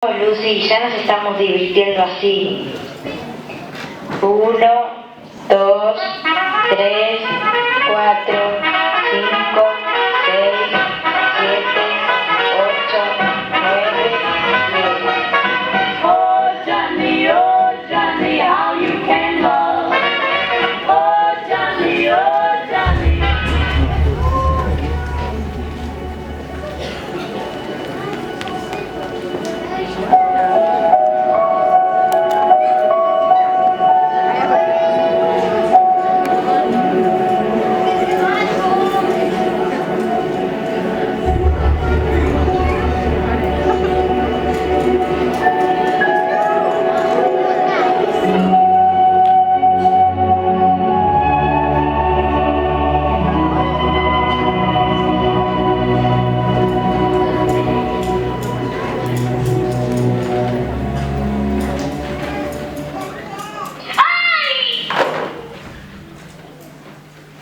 Oh, Lucy, ya nos estamos divirtiendo así. 1, 2, 3, 4, 5, 6, 7, 8, 9, 10. Oh Johnny, how you can love. Oh Johnny, oh Johnny.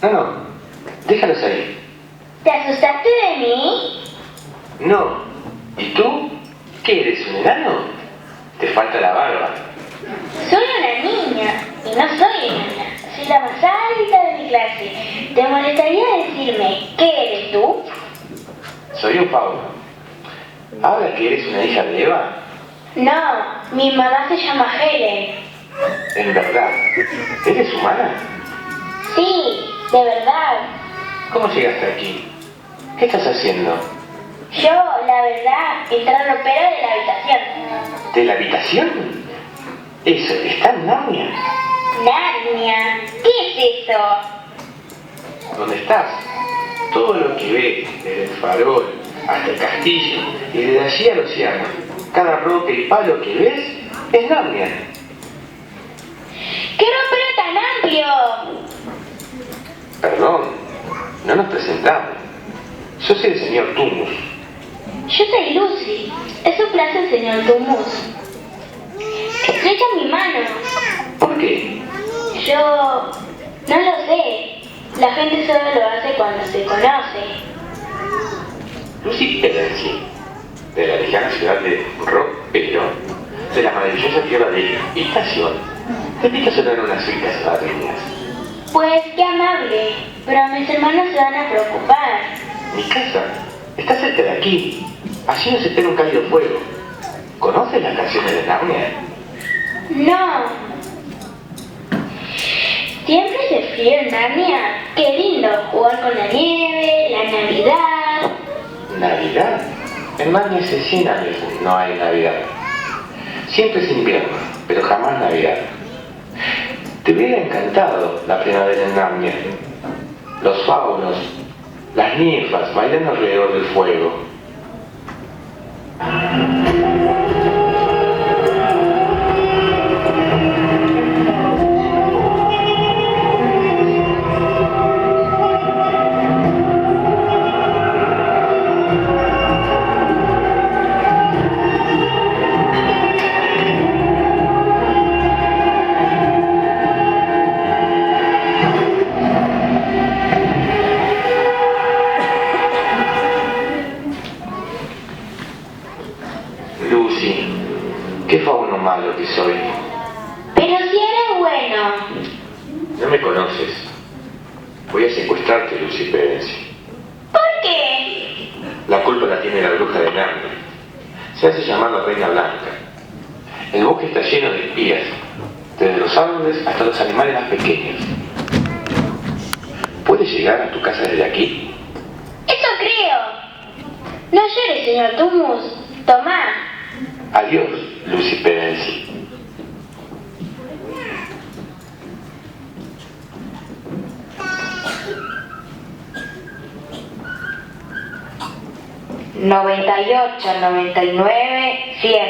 No, déjalos ahí. ¿Te asustaste de mí? No. ¿Y tú? ¿Qué eres, un enano? Te falta la barba. Soy una niña y no soy enana. Soy la más alta de mi clase. ¿Te molestaría decirme qué eres tú? Soy un fauno. ¿Ahora que eres una hija de Eva? No, mi mamá se llama Helen. En verdad. ¿Eres humana? Sí, de verdad. ¿Cómo llegaste aquí? ¿Qué estás haciendo? Yo, la verdad, entré al ropero de la habitación. ¿De la habitación? Eso, ¿está en Narnia? Narnia, ¿qué es eso? ¿Dónde estás? Todo lo que ves, desde el farol hasta el castillo y desde allí al océano, cada roca y palo que ves es Narnia. ¡Qué ropero tan amplio! Perdón, no nos presentamos. Yo soy el señor Tumus. Yo soy Lucy. Es un placer, señor Tumus. Estrecha mi mano. ¿Por qué? Yo no lo sé. La gente solo lo hace cuando se conoce. Lucy Pedensi, de la lejana ciudad de Ropero, de la maravillosa tierra de Estación, te invito a cenar unas ricas barriñas. Pues qué amable, pero mis hermanos se van a preocupar. Mi casa está cerca de aquí. Allí nos espera un cálido fuego. ¿Conoces las canciones de Narnia? No. ¿Siempre hace frío en Narnia? Qué lindo jugar con la nieve, la Navidad. ¿Navidad? En Narnia hace 100 años no hay Navidad. Siempre es invierno, pero jamás Navidad. Te hubiera encantado la primavera en Narnia. Los faunos, las ninfas bailando alrededor del fuego. Lucy, qué fauno malo que soy. Pero si eres bueno. No me conoces. Voy a secuestrarte, Lucy Pedensi. ¿Por qué? La culpa la tiene la bruja de Narnia. Se hace llamar la Reina Blanca. El bosque está lleno de espías, desde los árboles hasta los animales más pequeños. ¿Puedes llegar a tu casa desde aquí? Eso creo. No llores, señor Tumus. Tomá. Adiós, Lucy Pedensi. $98, 99, 100.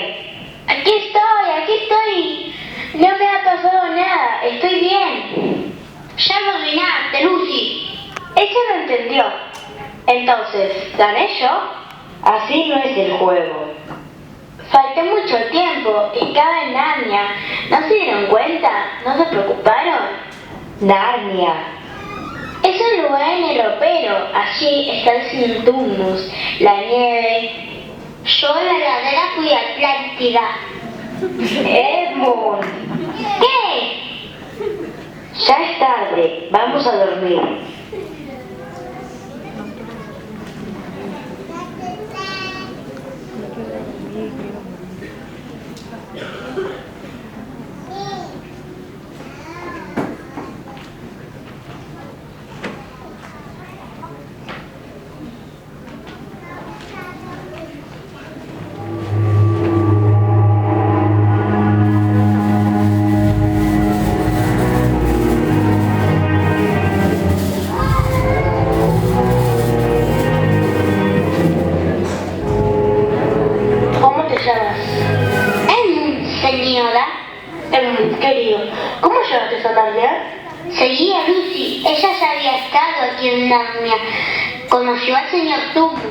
Aquí estoy. No me ha pasado nada, estoy bien. Ya me arruinaste, Lucy. Eso no entendió. Entonces, ¿gané yo? Así no es el juego. Falté mucho tiempo y estaba en Narnia. ¿No se dieron cuenta? ¿No se preocuparon? Narnia. Es un lugar en el ropero. Allí está el Señor Tumus, la nieve. Yo en la heladera fui a Atlántida. Edmund, ¿Qué? ya es tarde, vamos a dormir. ¿Cómo te llamas? Señora. Querido, ¿cómo llegaste a Narnia? Seguí a Lucy. Ella ya había estado aquí en Narnia. Conoció al señor Tummus.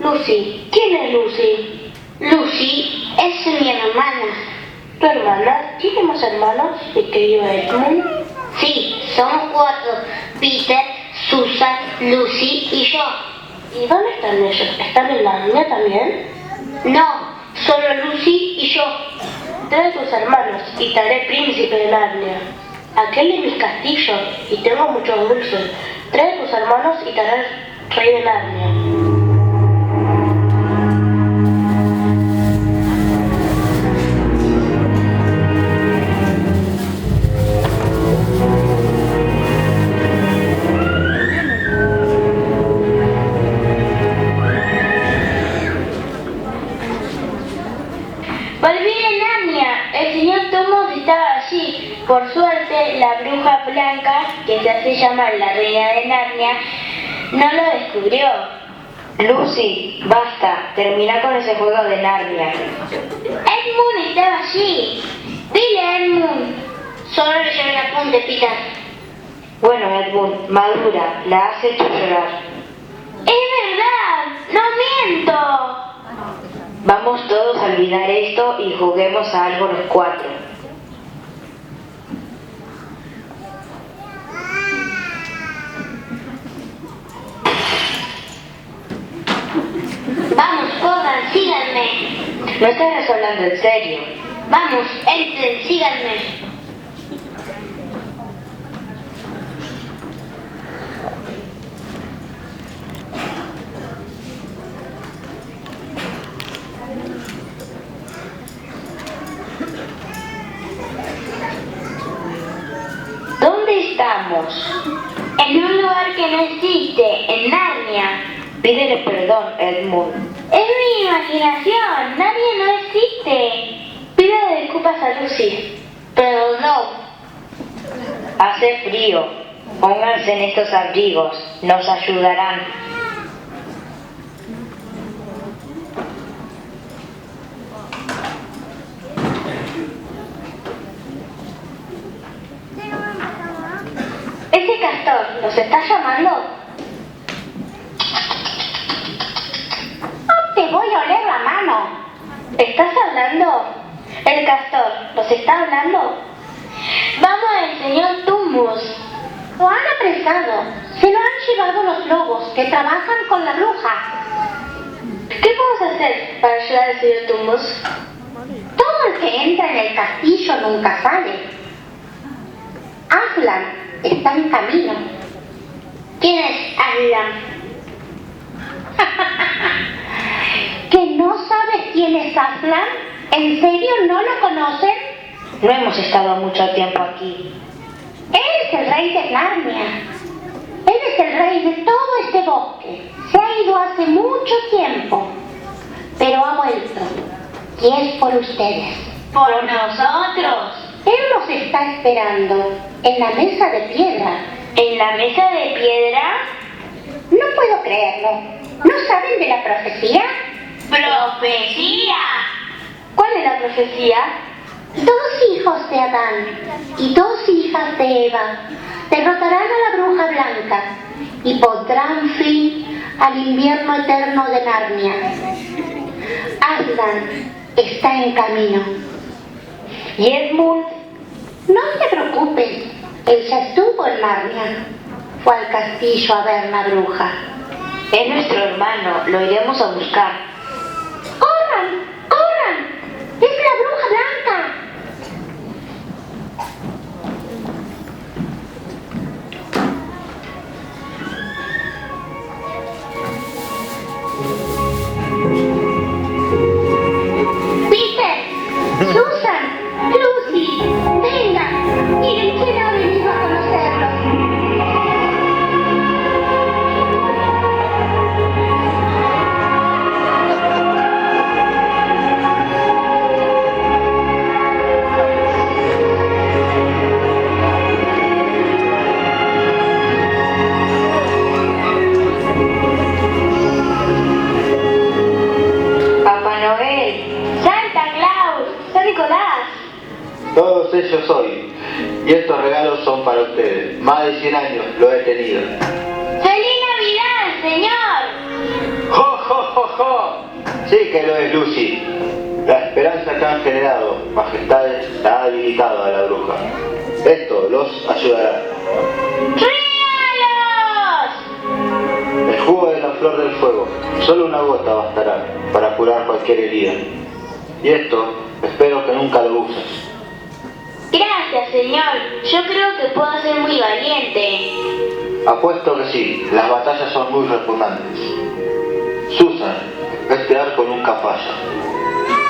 Lucy, ¿quién es Lucy? Lucy es mi hermana. ¿Tu hermana? ¿Tiene más hermanos, mi querido Edmund? Sí, somos 4. Peter, Susan, Lucy y yo. ¿Y dónde están ellos? ¿Están en Narnia también? No, solo Lucy y yo. Trae tus hermanos y te haré príncipe de Narnia. Aquel es mi castillo y tengo muchos dulces. Trae tus hermanos y te haré rey de Narnia. Volví de Narnia. El señor Tummus estaba allí. Por suerte, la bruja blanca, que se hace llamar la reina de Narnia, no lo descubrió. Lucy, basta, termina con ese juego de Narnia. Edmund estaba allí. Dile, Edmund. Solo le llevé el apunte, Peter. Bueno, Edmund, madura, la has hecho llorar. ¡Es verdad! ¡No miento! Vamos todos a olvidar esto y juguemos a algo los 4. Vamos, corran, síganme. No estás hablando en serio. Vamos, entren, síganme. ¿Dónde estamos? En un lugar que no existe, en Narnia. Pídele perdón, Edmund. Es mi imaginación, Narnia no existe. Pídele disculpas a Lucy. Pero no. Hace frío. Pónganse en estos abrigos. Nos ayudarán. Ese castor, ¿nos está llamando? ¡Oh, te voy a oler la mano! ¿Estás hablando? El castor, ¿nos está hablando? Vamos al señor Tummus. Lo han apresado. Se lo han llevado los lobos que trabajan con la bruja. ¿Qué podemos hacer para ayudar al señor Tummus? Todo el que entra en el castillo nunca sale. Aslan está en camino. ¿Quién es Aslan? ¿Que no sabes quién es Aslan? ¿En serio no lo conocen? No hemos estado mucho tiempo aquí. Él es el rey de Narnia. Él es el rey de todo este bosque. Se ha ido hace mucho tiempo, pero ha vuelto. Y es por ustedes. Por nosotros. Él nos está esperando en la mesa de piedra. ¿En la mesa de piedra? No puedo creerlo. ¿No saben de la profecía? ¡Profecía! ¿Cuál es la profecía? 2 hijos de Adán y 2 hijas de Eva derrotarán a la bruja blanca y pondrán fin al invierno eterno de Narnia. Aslan está en camino. ¿Y Edmund? No te preocupes, él ya estuvo en Narnia. Fue al castillo a ver la bruja. Es nuestro hermano, lo iremos a buscar. ¡Oh, Nicolás. Todos ellos hoy. Y estos regalos son para ustedes. Más de 100 años lo he tenido. ¡Feliz Navidad, señor! ¡Jo, jo, jo, jo! Sí que lo es, Lucy. La esperanza que han generado, majestades, la ha debilitado a la bruja. Esto los ayudará. ¡Regalos! El jugo de la flor del fuego, solo una gota bastará para curar cualquier herida. Y esto, espero que nunca lo uses. Gracias, señor. Yo creo que puedo ser muy valiente. Apuesto que sí, las batallas son muy repugnantes. Susan, este arco nunca falla.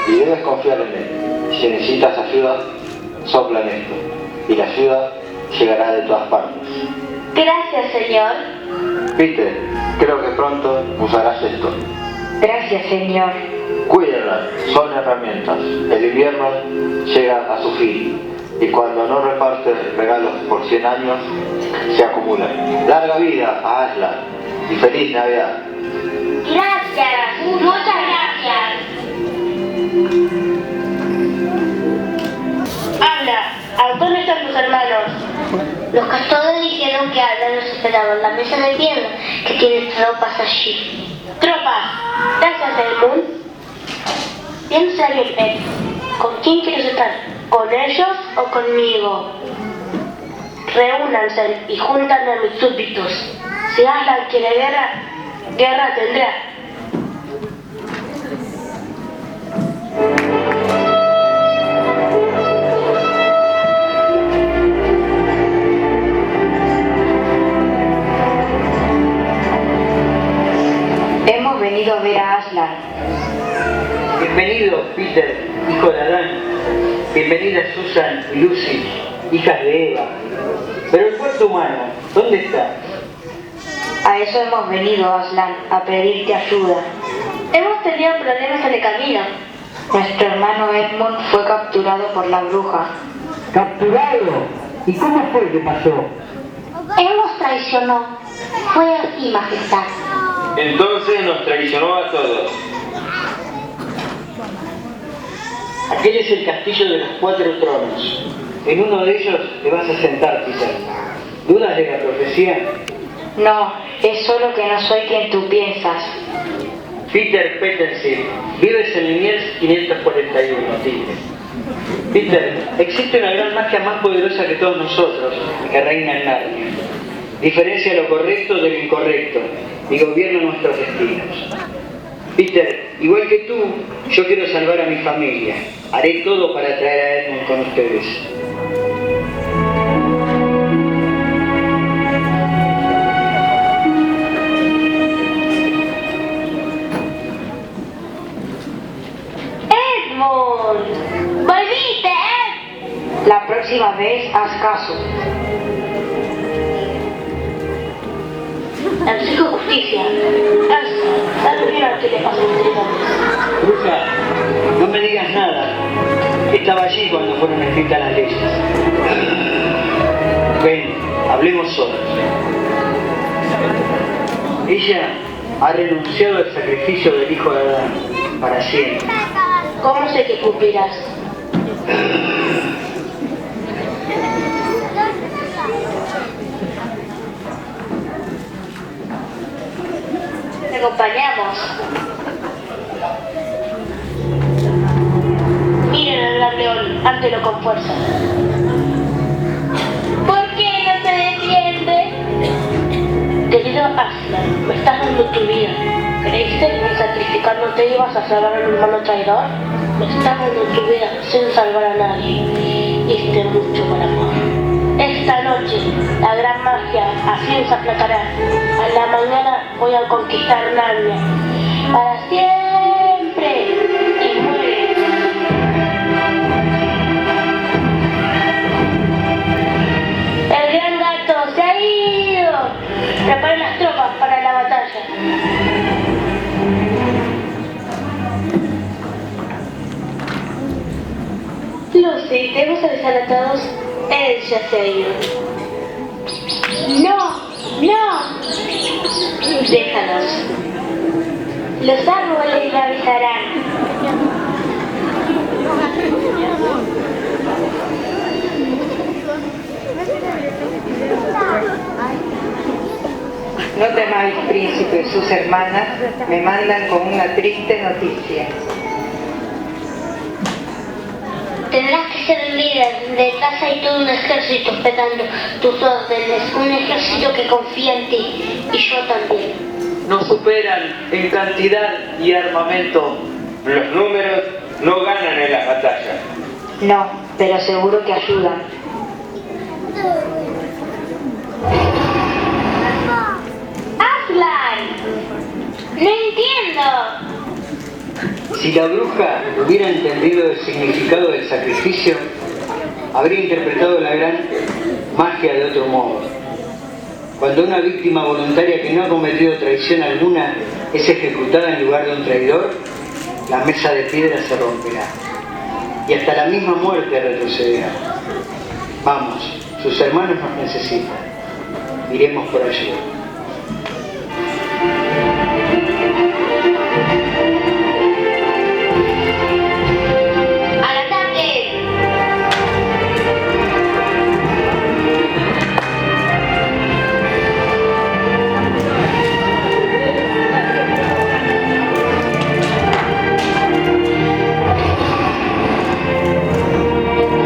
Y debes confiar en él. Si necesitas ayuda, sopla en esto. Y la ayuda llegará de todas partes. Gracias, señor. Peter, creo que pronto usarás esto. Gracias, señor. Cuídenlas, son herramientas. El invierno llega a su fin. Y cuando no repartes regalos por 100 años, se acumulan. Larga vida a Aslan y feliz Navidad. Gracias. Muchas gracias. Habla, ¿dónde están tus hermanos? Los castores dijeron que Alan los esperaba en la mesa de piedra, que tiene tropas allí. Tropas. Gracias, Edmund. Piensa bien, Ed. ¿Con quién quieres estar? ¿Con ellos o conmigo? Reúnanse y juntan a mis súbditos. Si Aslan quiere guerra, guerra tendrá. Hemos venido a ver a Aslan. Bienvenido, Peter, hijo de Adán. Bienvenida Susan y Lucy, hijas de Eva. Pero el cuerpo humano, ¿dónde está? A eso hemos venido, Aslan, a pedirte ayuda. Hemos tenido problemas en el camino. Nuestro hermano Edmund fue capturado por la bruja. ¿Capturado? ¿Y cómo fue que pasó? Él nos traicionó. Fue así, majestad. Entonces nos traicionó a todos. Aquel es el castillo de los 4 tronos. En uno de ellos te vas a sentar, Peter. ¿Dudas de la profecía? No, es solo que no soy quien tú piensas. Peter Petersil, vives en Liniers 541, dice. Peter, existe una gran magia más poderosa que todos nosotros, que reina en Narnia. Diferencia lo correcto de lo incorrecto y gobierna nuestros destinos. Peter, igual que tú, yo quiero salvar a mi familia. Haré todo para traer a Edmund con ustedes. ¡Edmund! ¡Volviste, Ed! La próxima vez haz caso. Exijo justicia. ¿Sabes bien a qué le pasó a ustedes antes? Bruja, no me digas nada. Estaba allí cuando fueron escritas las leyes. Ven, hablemos solos. Ella ha renunciado al sacrificio del hijo de Adán para siempre. ¿Cómo sé que cumplirás? Te acompañamos. Miren al gran león, ártelo con fuerza. ¿Por qué no se defiende? Querido Aslan, me estás dando tu vida. ¿Creíste que sacrificándote ibas a salvar a un hermano traidor? Me estás dando tu vida sin salvar a nadie. Diste mucho por amor. Esta noche, la gran magia así se aplacará. A la mañana voy a conquistar Narnia. Para siempre. Y muere. El gran gato se ha ido. Preparen las tropas para la batalla. Lucy, debemos avisar a todos. Él ya se ha ido. ¡No! ¡No! Déjalos. Los árboles lo avisarán. príncipe y sus hermanas me mandan con una triste noticia. Tendrás que ser líder. Detrás hay todo un ejército esperando tus órdenes. Un ejército que confía en ti. Y yo también. Nos superan en cantidad y armamento. Los números no ganan en las batallas. No, pero seguro que ayudan. ¡Aslan! ¡No entiendo! Si la bruja hubiera entendido el significado del sacrificio, habría interpretado la gran magia de otro modo. Cuando una víctima voluntaria que no ha cometido traición alguna es ejecutada en lugar de un traidor, la mesa de piedra se romperá y hasta la misma muerte retrocederá. Vamos, sus hermanos nos necesitan. Iremos por ayuda. ¡Al ataque!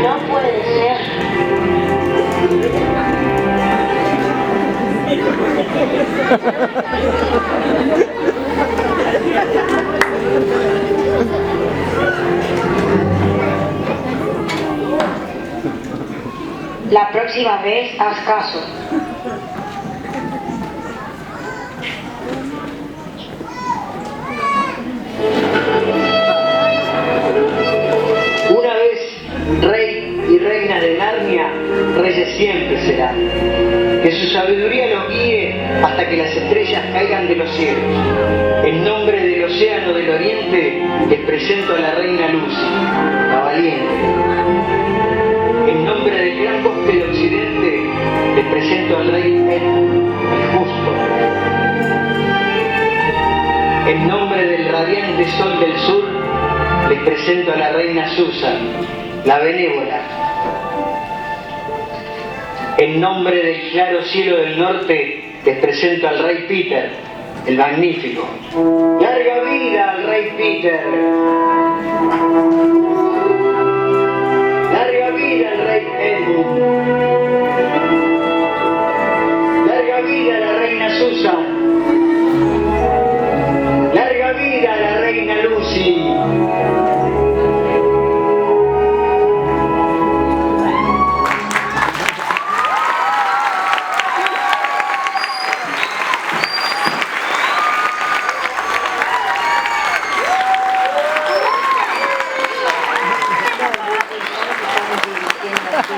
No puede ser. La próxima vez haz caso. Una vez rey y reina de Narnia, reyes siempre serán. Que su sabiduría los guíe hasta que las estrellas caigan de los cielos. En nombre del océano del oriente, les presento a la reina Lucy, la valiente. En nombre del gran bosque del occidente, les presento al rey Edmund, el justo. En nombre del radiante sol del sur, les presento a la reina Susan, la benévola. En nombre del claro cielo del norte, les presento al rey Peter, el magnífico. ¡Larga vida al rey Peter! ¡Larga vida al rey Edmund! ¡Larga vida a la reina Susan! ¡Larga vida a la reina Lucy! Estamos dirigiendo aquí.